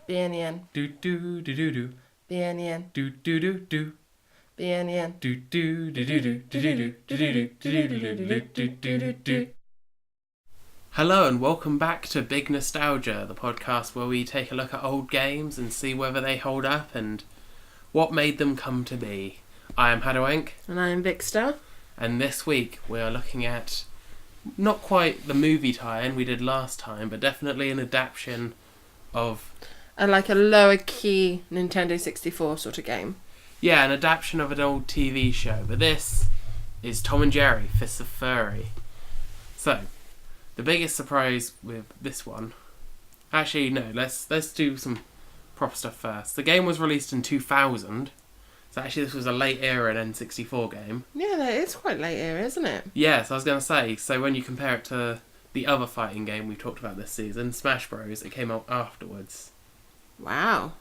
BNN. Do do do do do. BNN. Do do do do. BNN. Do do do do do do do do. Hello and welcome back to Big Nostalgia, the podcast where we take a look at old games and see whether they hold up and what made them come to be. I am Haddowank. And I am Vixter. And this week we are looking at not quite the movie tie-in we did last time, but definitely an adaptation of... Like a lower key Nintendo 64 sort of game. Yeah, an adaptation of an old TV show. But this is Tom and Jerry, Fists of Furry. So, the biggest surprise with this one... Actually, no, let's do some proper stuff first. The game was released in 2000. So actually this was a late era N64 game. Yeah, that is quite late era, isn't it? Yes, I was going to say, so when you compare it to the other fighting game we talked about this season, Smash Bros, it came out afterwards. Wow.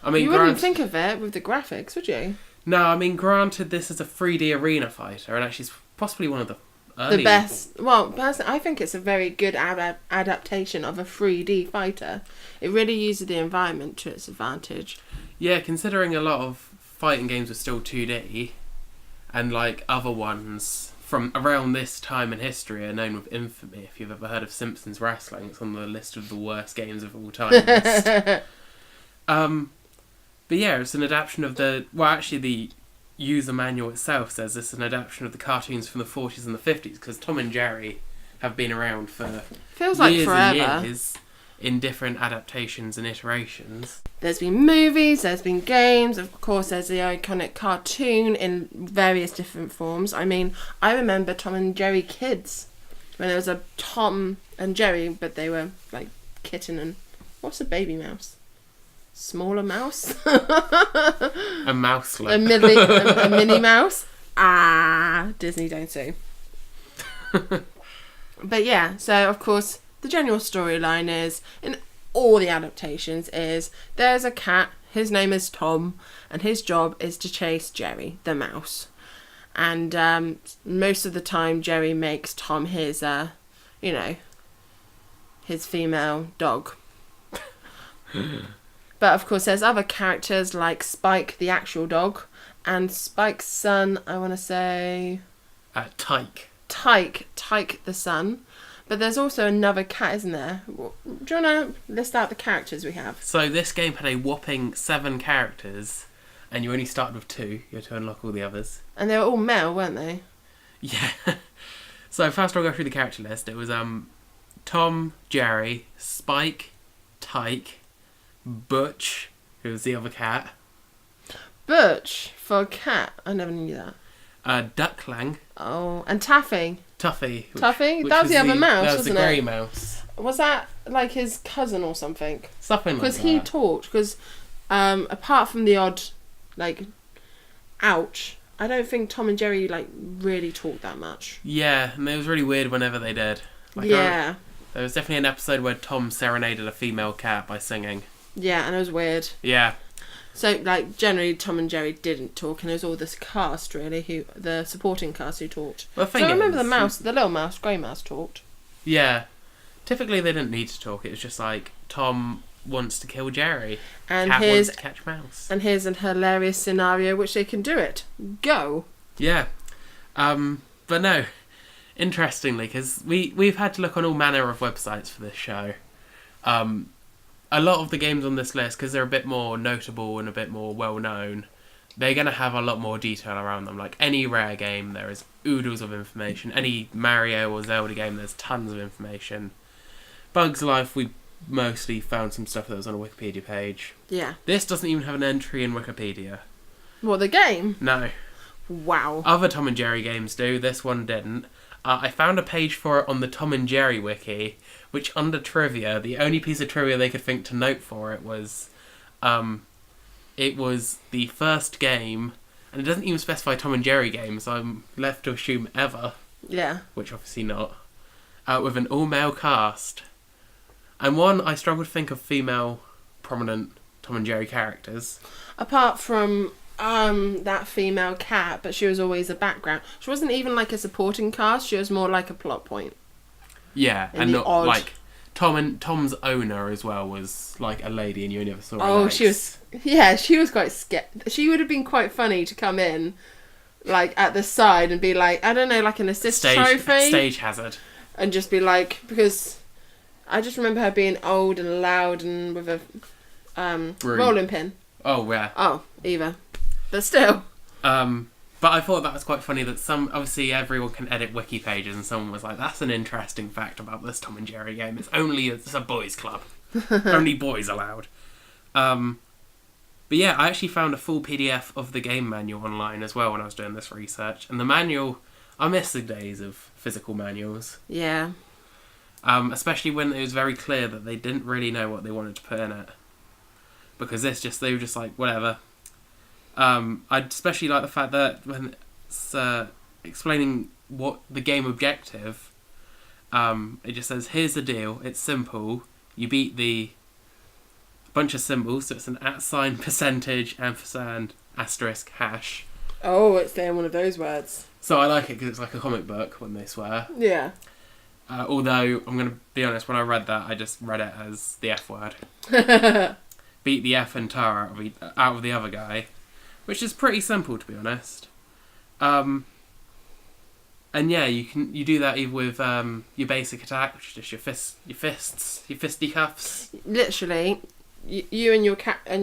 I mean, you wouldn't think of it with the graphics, would you? No, I mean, granted, this is a 3D arena fighter, and actually it's possibly one of the early... The best. Well, personally, I think it's a very good adaptation of a 3D fighter. It really uses the environment to its advantage. Yeah, considering a lot of fighting games were still 2D, and like other ones from around this time in history are known with infamy. If you've ever heard of Simpsons Wrestling, it's on the list of the worst games of all time list. But yeah, it's an adaptation of the... Well, actually, the user manual itself says this is an adaptation of the cartoons from the 40s and the 50s, because Tom and Jerry have been around for Feels like years forever. and years in different adaptations and iterations. There's been movies, there's been games, of course there's the iconic cartoon in various different forms. I mean, I remember Tom and Jerry Kids, when there was a Tom and Jerry, but they were like kitten and... What's a baby mouse? Smaller mouse? A mouselet. A mini mouse? Ah, Disney don't sue. But yeah, so of course the general storyline is, in all the adaptations, is there's a cat, his name is Tom, and his job is to chase Jerry, the mouse. And most of the time Jerry makes Tom his, his female dog. But of course there's other characters like Spike, the actual dog, and Spike's son, I want to say... Tyke. Tyke the son. But there's also another cat, isn't there? Do you want to list out the characters we have? So this game had a whopping 7 characters, and you only started with 2. You had to unlock all the others. And they were all male, weren't they? Yeah. So first I'll go through the character list. It was Tom, Jerry, Spike, Tyke, Butch, who was the other cat. Butch for a cat. I never knew that. Ducklang. Oh, and Taffy. Tuffy. Tuffy? That was the other mouse, that was wasn't the it? grey mouse. Was that like his cousin or something? Something like that. Because he talked. Because apart from the odd, like, ouch, I don't think Tom and Jerry, like, really talked that much. Yeah, and it was really weird whenever they did. Like, Yeah. There was definitely an episode where Tom serenaded a female cat by singing. Yeah, and it was weird. Yeah. So, like, generally Tom and Jerry didn't talk, and it was all this cast, really, the supporting cast who talked. Well, the thing so I remember is, the mouse, the little mouse, grey mouse, talked. Yeah. Typically they didn't need to talk. It was just like, Tom wants to kill Jerry. And Cat here's wants to catch mouse. And here's a hilarious scenario which they can do it. Go. Yeah. But no. Interestingly, because we've had to look on all manner of websites for this show. A lot of the games on this list, because they're a bit more notable and a bit more well-known, they're going to have a lot more detail around them. Like any Rare game, there is oodles of information. Any Mario or Zelda game, there's tons of information. Bugs Life, we mostly found some stuff that was on a Wikipedia page. Yeah. This doesn't even have an entry in Wikipedia. What, the game? No. Wow. Other Tom and Jerry games do. This one didn't. I found a page for it on the Tom and Jerry wiki, which under trivia, the only piece of trivia they could think to note for it was the first game, and it doesn't even specify Tom and Jerry games, so I'm left to assume ever. Yeah. Which obviously not. With an all-male cast. And one, I struggle to think of female prominent Tom and Jerry characters. Apart from that female cat, but she was always a background. She wasn't even like a supporting cast, she was more like a plot point. Yeah, In and the not odd- like Tom's owner as well was like a lady, and you never saw her Oh, legs. she was quite scared. She would have been quite funny to come in, like, at the side and be like, I don't know, like an assist trophy. Stage hazard. And just be like, because I just remember her being old and loud and with a rolling pin. Oh, yeah. Oh, either. But still. But I thought that was quite funny that obviously everyone can edit wiki pages, and someone was like, that's an interesting fact about this Tom and Jerry game. It's a boys' club. Only boys allowed. But yeah, I actually found a full PDF of the game manual online as well when I was doing this research. And the manual, I miss the days of physical manuals. Yeah. Especially when it was very clear that they didn't really know what they wanted to put in it. Because they were just like, whatever. I'd especially like the fact that when it's explaining what the game objective, it just says, here's the deal, it's simple, you beat the bunch of symbols, so it's an @ percentage, ampersand, asterisk, hash. Oh, it's saying one of those words. So I like it because it's like a comic book when they swear. Yeah. Although, I'm going to be honest, when I read that, I just read it as the F word. Beat the F and tar out of the other guy. Which is pretty simple, to be honest. And yeah, you do that either with your basic attack, which is just your fisticuffs. Literally, you and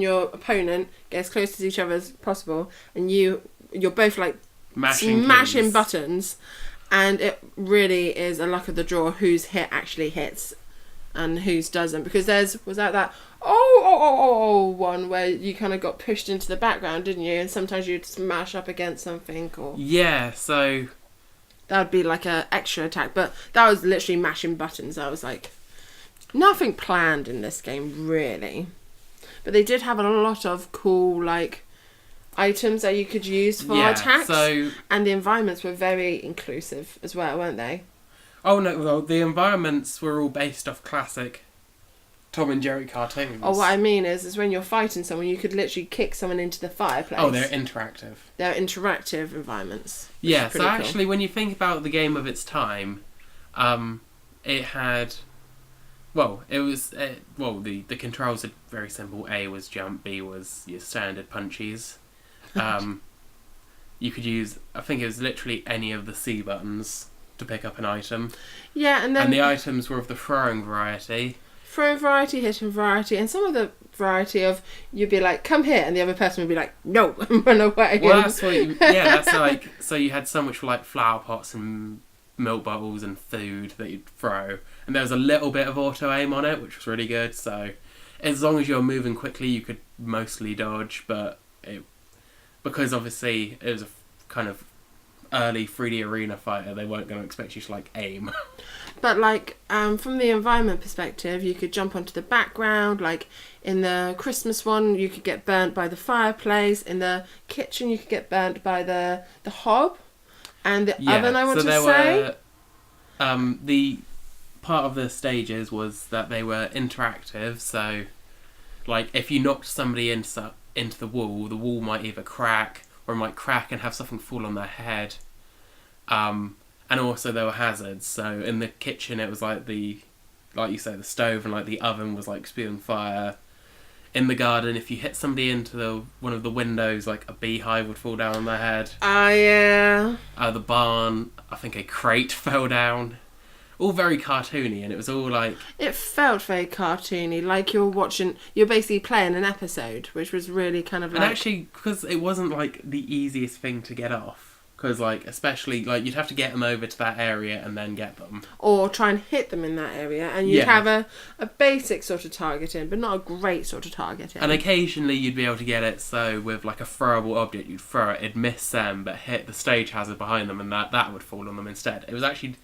your opponent get as close to each other as possible, and you're both like smashing buttons, and it really is a luck of the draw whose hit actually hits and whose doesn't, because was that one where you kind of got pushed into the background, didn't you? And sometimes you'd smash up against something, or yeah, so that would be like a extra attack, but that was literally mashing buttons. I was like, nothing planned in this game really, but they did have a lot of cool like items that you could use for attacks, and the environments were very inclusive as well, weren't they? Oh no, well, the environments were all based off classic Tom and Jerry cartoons. Oh, what I mean is when you're fighting someone, you could literally kick someone into the fireplace. Oh, they're interactive. They're interactive environments. Yeah, so actually when you think about the game of its time, it had... Well, the controls are very simple. A was jump, B was your standard punchies. You could use, I think it was literally any of the C buttons to pick up an item. Yeah, and the items were of the throwing variety. Throwing variety, hitting variety, and some of the variety of you'd be like, come here, and the other person would be like, no, and run away. Well, that's what that's like, so you had some which were like flower pots and milk bottles and food that you'd throw, and there was a little bit of auto aim on it, which was really good, so as long as you're moving quickly you could mostly dodge, but because obviously it was a kind of early 3D arena fighter, they weren't going to expect you to like aim. But like from the environment perspective, you could jump onto the background. Like in the Christmas one, you could get burnt by the fireplace. In the kitchen, you could get burnt by the hob and the oven. I want to say. The part of the stages was that they were interactive. So, like if you knocked somebody into the wall might either crack, or it might crack and have something fall on their head. And also there were hazards. So in the kitchen it was like you say, the stove, and like the oven was like spewing fire. In the garden, if you hit somebody into one of the windows, like a beehive would fall down on their head. Yeah. The barn, I think a crate fell down. All very cartoony, and it was all like... It felt very cartoony, like you're basically playing an episode, which was really kind of like... And actually, because it wasn't like the easiest thing to get off. Because, like, especially, like, you'd have to get them over to that area and then get them. Or try and hit them in that area. And you'd have a basic sort of targeting, but not a great sort of targeting. And occasionally you'd be able to get it, so with, like, a throwable object, you'd throw it, it'd miss them, but hit the stage hazard behind them, and that would fall on them instead. It was actually...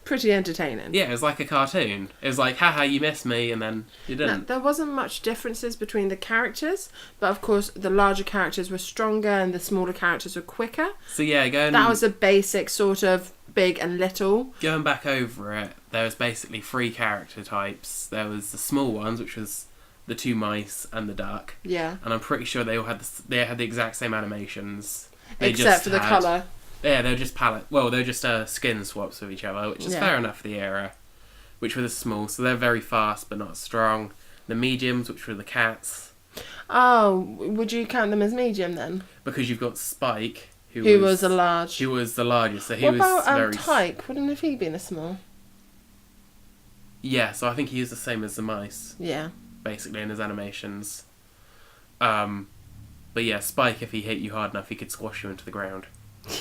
pretty entertaining. Yeah, it was like a cartoon. It was like, haha, you missed me, and then you didn't. There wasn't much differences between the characters, but of course the larger characters were stronger and the smaller characters were quicker. So yeah, that was a basic sort of big and little. Going back over it, there was basically 3 character types. There was the small ones, which was the 2 mice and the duck. Yeah. And I'm pretty sure they all had the exact same animations. Except for the colour. Yeah, they're just skin swaps with each other, which is fair enough for the era. which were the small, so they're very fast but not strong. The mediums, which were the cats. Oh, would you count them as medium then? Because you've got Spike, who was a large. He was the largest, so he what was about very... Tyke? Wouldn't have he been a small? Yeah, so I think he is the same as the mice. Yeah. Basically, in his animations. But yeah, Spike, if he hit you hard enough, he could squash you into the ground.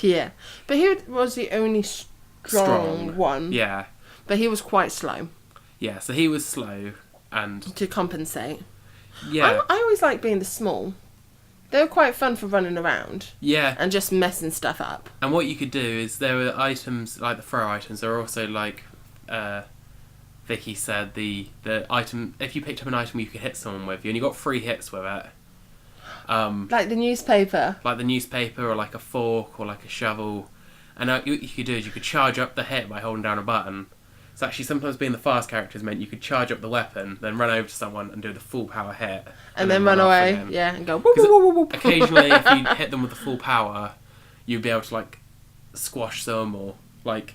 Yeah. But he was the only strong one. Yeah. But he was quite slow. Yeah, so he was slow and... To compensate. Yeah. I always liked being the small. They were quite fun for running around. Yeah. And just messing stuff up. And what you could do is there were items, like the throw items, there were also like... Vicky said the item, if you picked up an item you could hit someone with, you only got 3 hits with it. Like the newspaper. Like the newspaper, or like a fork, or like a shovel. And what you could do is you could charge up the hit by holding down a button. So actually sometimes being the fast characters meant you could charge up the weapon, then run over to someone and do the full power hit. And then run away, again. yeah, and go whoop, whoop, whoop, whoop. Occasionally if you hit them with the full power, you'd be able to like squash them, or like...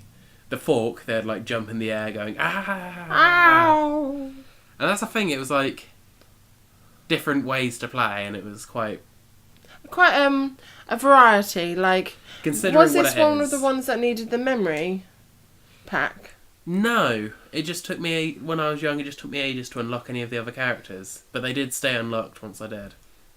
The fork, they'd like jump in the air going, ah! Ow! And that's the thing, it was like different ways to play, and it was quite a variety. Like, considering was what this it one is. of the ones that needed the memory pack? No, it just took me, when I was young, it just took me ages to unlock any of the other characters. But they did stay unlocked once I did.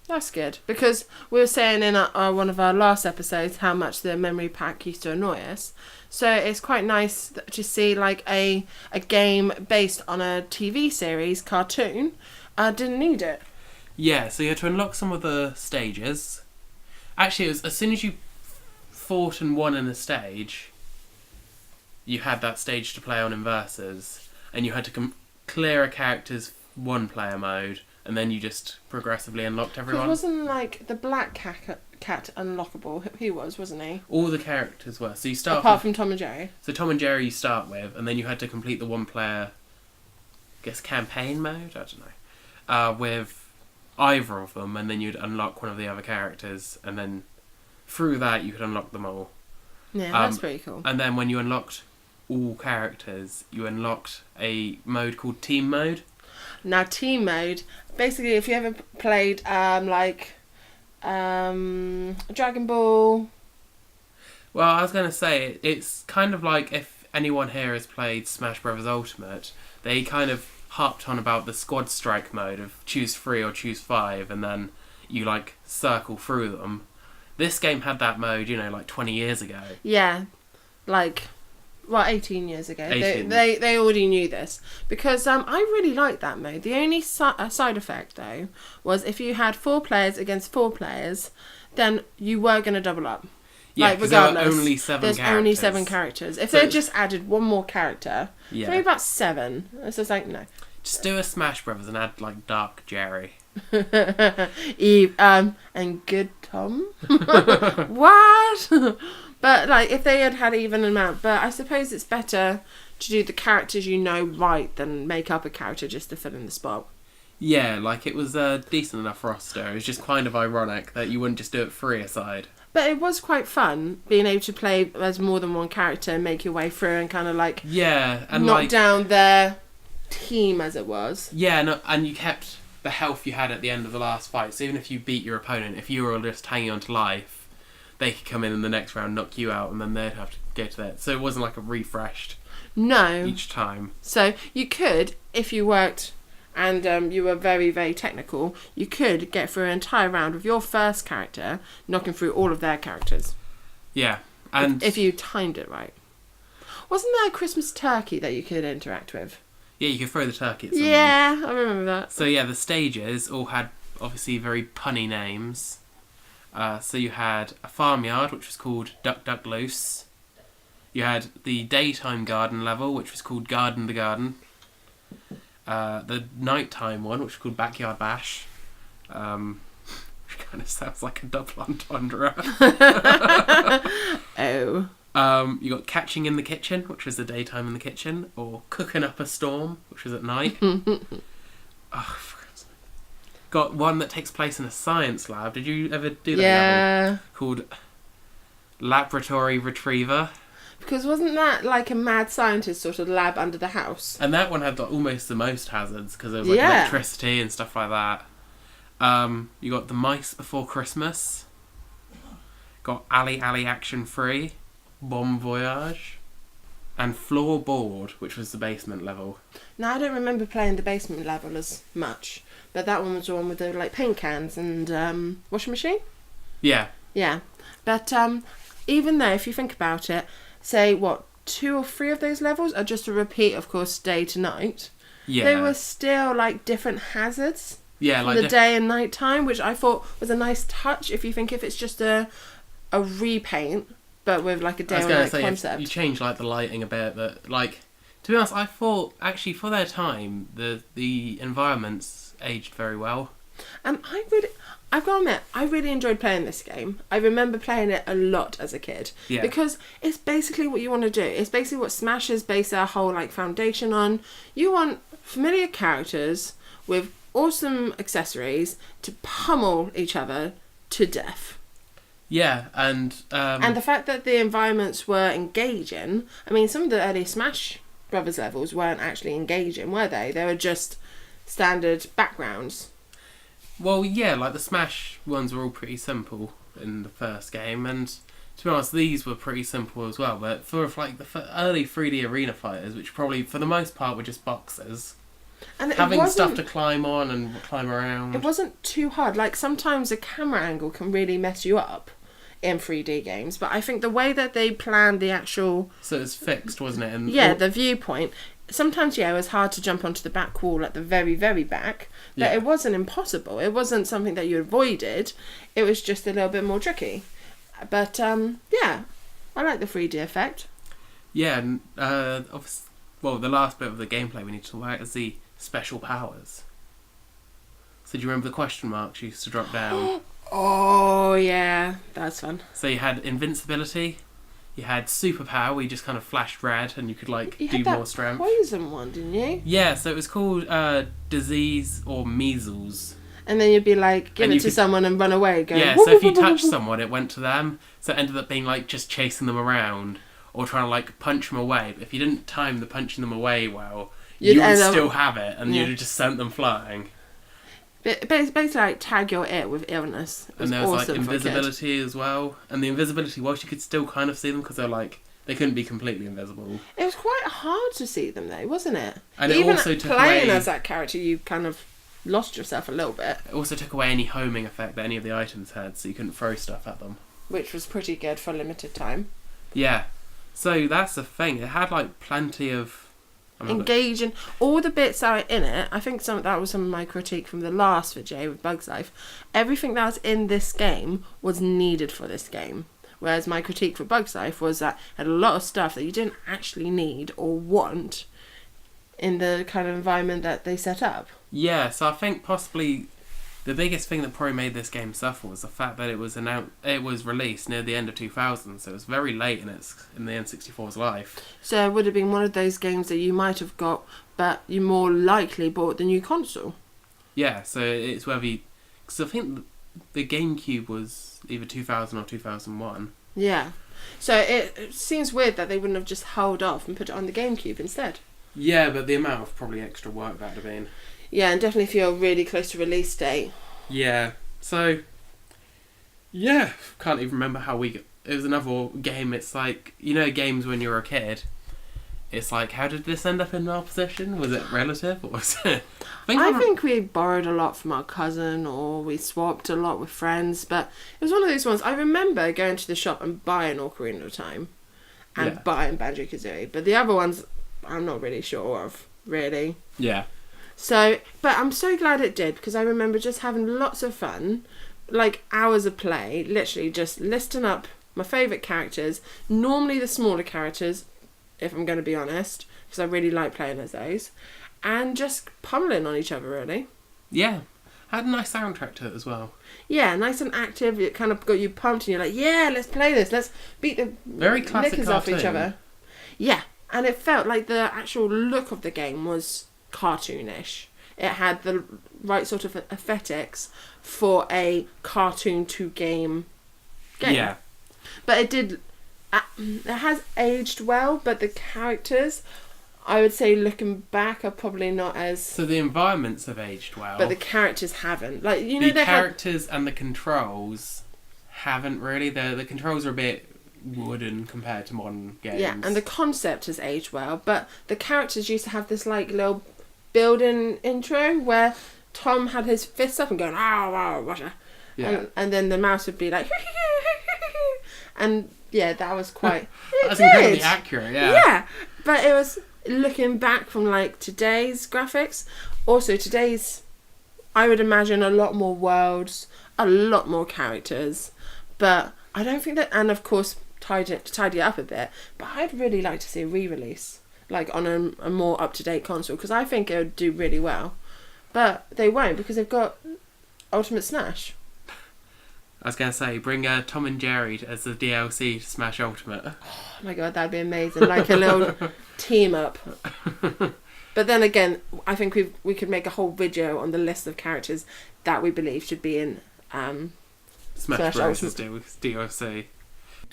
That's good, because we were saying in one of our last episodes how much the memory pack used to annoy us. So it's quite nice to see like a game based on a TV series, cartoon, didn't need it. Yeah, so you had to unlock some of the stages. Actually, it was as soon as you fought and won in a stage, you had that stage to play on in Versus, and you had to clear a character's one-player mode, and then you just progressively unlocked everyone. Because wasn't like the black cat unlockable? He was, wasn't he? All the characters were. So you start apart from Tom and Jerry. So Tom and Jerry you start with, and then you had to complete the one-player, I guess, campaign mode. I don't know, with either of them, and then you'd unlock one of the other characters, and then through that you could unlock them all. Yeah, that's pretty cool. And then when you unlocked all characters, you unlocked a mode called Team Mode. Now, Team Mode, basically, if you ever played Dragon Ball. Well, I was going to say, it's kind of like if anyone here has played Smash Bros. Ultimate, they kind of harped on about the squad strike mode of choose 3 or choose 5, and then you like circle through them. This game had that mode, you know, like 20 years ago. Yeah, like, well, 18 years ago. 18. They already knew this. Because I really liked that mode. The only side effect, though, was if you had 4 players against 4 players, then you were going to double up. Yeah, like, because there regardless, were only 7 there's characters. only 7 characters. If So- they just added one more character, Yeah. maybe about 7. It's just like, no. Just do a Smash Bros. And add, like, Dark Jerry. Eve, and Good Tom? What? But, like, if they had had even amount, but I suppose it's better to do the characters you know right than make up a character just to fill in the spot. Yeah, like, it was a decent enough roster. It was just kind of ironic that you wouldn't just do it 3 aside. But it was quite fun being able to play as more than one character and make your way through and kind of, like, Yeah, and knock like... down their team, as it was. Yeah, no, and you kept the health you had at the end of the last fight. So even if you beat your opponent, if you were just hanging on to life, they could come in the next round, knock you out, and then they'd have to go to that. So it wasn't like a refreshed No. each time. So you could, if you worked and you were very, very technical, you could get through an entire round with your first character, knocking through all of their characters. Yeah, and If you timed it right. Wasn't there a Christmas turkey that you could interact with? yeah, you could throw the turkey at someone. Yeah, I remember that. So yeah, the stages all had obviously very punny names. So you had a farmyard, which was called Duck Duck Loose. You had the daytime garden level, which was called Garden the Garden. The nighttime one, which was called Backyard Bash. Which kind of sounds like a double entendre. Oh. You got Catching in the Kitchen, which was the daytime in the kitchen, or Cooking Up a Storm, which was at night. Oh, for God's sake. Got one that takes place in a science lab. Did you ever do that level? Yeah. Called Laboratory Retriever. Because wasn't that like a mad scientist sort of lab under the house? And that one had almost the most hazards because there was like Yeah. electricity and stuff like that. You got The Mice Before Christmas. Got Ali Ali Action Free, Bon Voyage, and Floorboard, which was the basement level. Now, I don't remember playing the basement level as much, but that one was the one with the like paint cans and washing machine. Yeah. Yeah, but even though if you think about it, say what 2 or 3 of those levels are just a repeat, of course, day to night. Yeah. They were still like different hazards. Yeah, for like the day and night time, which I thought was a nice touch. If you think if it's just a repaint, but with like a day or night concept. You change like the lighting a bit, but like to be honest, I thought actually for their time the environments aged very well. And I've got to admit, I really enjoyed playing this game. I remember playing it a lot as a kid. Yeah. Because it's basically what you want to do. It's basically what Smash has based their whole like foundation on. You want familiar characters with awesome accessories to pummel each other to death. Yeah, and the fact that the environments were engaging. I mean, some of the early Smash Brothers levels weren't actually engaging, were they? They were just standard backgrounds. Well, yeah, like the Smash ones were all pretty simple in the first game, and to be honest, these were pretty simple as well. But for like the early 3D arena fighters, which probably for the most part were just boxes, and having stuff to climb on and climb around, it wasn't too hard. Like sometimes a camera angle can really mess you up in 3D games, but I think the way that they planned the actual... So it was fixed, wasn't it? And the viewpoint. Sometimes, it was hard to jump onto the back wall at the very, very back, but it wasn't impossible. It wasn't something that you avoided. It was just a little bit more tricky. But, I like the 3D effect. Yeah, and obviously, well, the last bit of the gameplay we need to talk about is the special powers. So do you remember the question marks you used to drop down? Oh, yeah. That's fun. So you had invincibility, you had superpower where you just kind of flashed red and you could do more strength. Poison one, didn't you? Yeah, so it was called disease or measles. And then you'd be like, give it to someone and run away. Going, yeah, so if you touched someone, it went to them. So it ended up being like just chasing them around or trying to like punch them away. But if you didn't time the punching them away well, you would still have it and you'd have just sent them flying. But it's basically like tag your it with illness. And there was like invisibility as well. And the invisibility, whilst you could still kind of see them because they couldn't be completely invisible. It was quite hard to see them though, wasn't it? And even it also took playing away... as that character, you kind of lost yourself a little bit. It also took away any homing effect that any of the items had, so you couldn't throw stuff at them. Which was pretty good for a limited time. Yeah. So that's the thing. It had like plenty of... engaging. All the bits that are in it, I think that was some of my critique from the last video with Bugs Life. Everything that was in this game was needed for this game. Whereas my critique for Bugs Life was that it had a lot of stuff that you didn't actually need or want in the kind of environment that they set up. Yeah, so I think possibly the biggest thing that probably made this game suffer was the fact that it was released near the end of 2000, so it was very late in the N64's life. So it would have been one of those games that you might have got, but you more likely bought the new console. Yeah, so it's whether you... Because I think the GameCube was either 2000 or 2001. Yeah. So it seems weird that they wouldn't have just held off and put it on the GameCube instead. Yeah, but the amount of probably extra work that would have been... Yeah, and definitely if you're really close to release date. Yeah, so... Yeah, can't even remember how we... It was another game, it's like... You know games when you're a kid? It's like, how did this end up in our possession? Was it relative or was it... I think we borrowed a lot from our cousin or we swapped a lot with friends, but it was one of those ones... I remember going to the shop and buying Ocarina of Time and buying Banjo-Kazooie, but the other ones I'm not really sure of, really. Yeah. So, but I'm so glad it did because I remember just having lots of fun, like hours of play, literally just listing up my favourite characters, normally the smaller characters, if I'm going to be honest, because I really like playing as those, and just pummeling on each other, really. Yeah. Had a nice soundtrack to it as well. Yeah, nice and active. It kind of got you pumped and you're like, yeah, let's play this. Let's beat the very classic knickers off each other. Yeah, and it felt like the actual look of the game was cartoonish. It had the right sort of aesthetics for a cartoon to game. Yeah. But it did it has aged well, but the characters, I would say, looking back, are probably not as. So the environments have aged well, But the characters haven't. Like, you know, the characters and the controls haven't really. The controls are a bit wooden compared to modern games. Yeah, and the concept has aged well, but the characters used to have this like little building intro where Tom had his fists up and going, "Ah, wow, Russia," and then the mouse would be like, and yeah, that was quite. That's incredibly accurate. Yeah. Yeah, but it was looking back from like today's graphics. Also, today's, I would imagine a lot more worlds, a lot more characters, but I don't think that, and of course tidy it up a bit. But I'd really like to see a re-release, like on a more up-to-date console, because I think it would do really well. But they won't, because they've got Ultimate Smash. I was going to say, bring Tom and Jerry as the DLC to Smash Ultimate. Oh my god, that'd be amazing. Like a little team up. But then again, I think we could make a whole video on the list of characters that we believe should be in Smash Bros. DLC.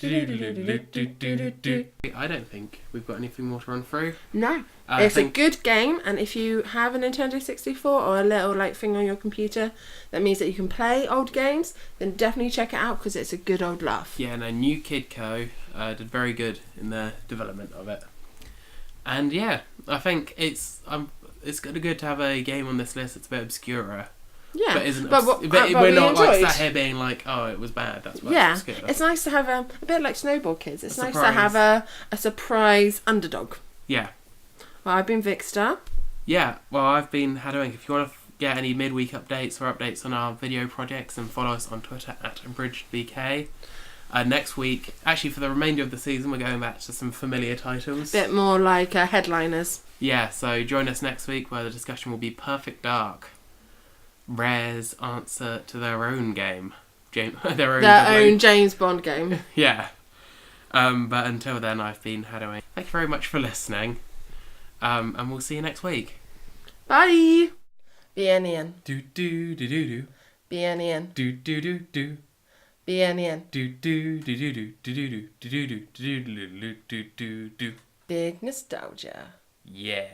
I don't think we've got anything more to run through. No. It's a good game, and if you have a Nintendo 64 or a little like thing on your computer that means that you can play old games, then definitely check it out, because it's a good old laugh. Yeah, and New Kid Co. Did very good in the development of it. And yeah, I think it's good to have a game on this list that's a bit obscure. Yeah, but we're not like sat here being like, oh, it was bad. That's why it's obscure. It's nice to have a bit like Snowball Kids. It's nice to have a surprise underdog. Yeah. Well, I've been Vikster. Yeah. Well, I've been Hadowing. If you want to get any midweek updates or updates on our video projects, then follow us on Twitter @abridgedbk. Next week, actually for the remainder of the season, we're going back to some familiar titles. Bit more like headliners. Yeah. So join us next week, where the discussion will be Perfect Dark. Rare's answer to their own game. Their own James Bond game. Yeah. But until then, I've been Hadaway. Thank you very much for listening. And we'll see you next week. Bye. Bien. Do do do do do. Bien. Do do do do. Bien. Do do do do do do do do do do do do do do. Big nostalgia. Yeah.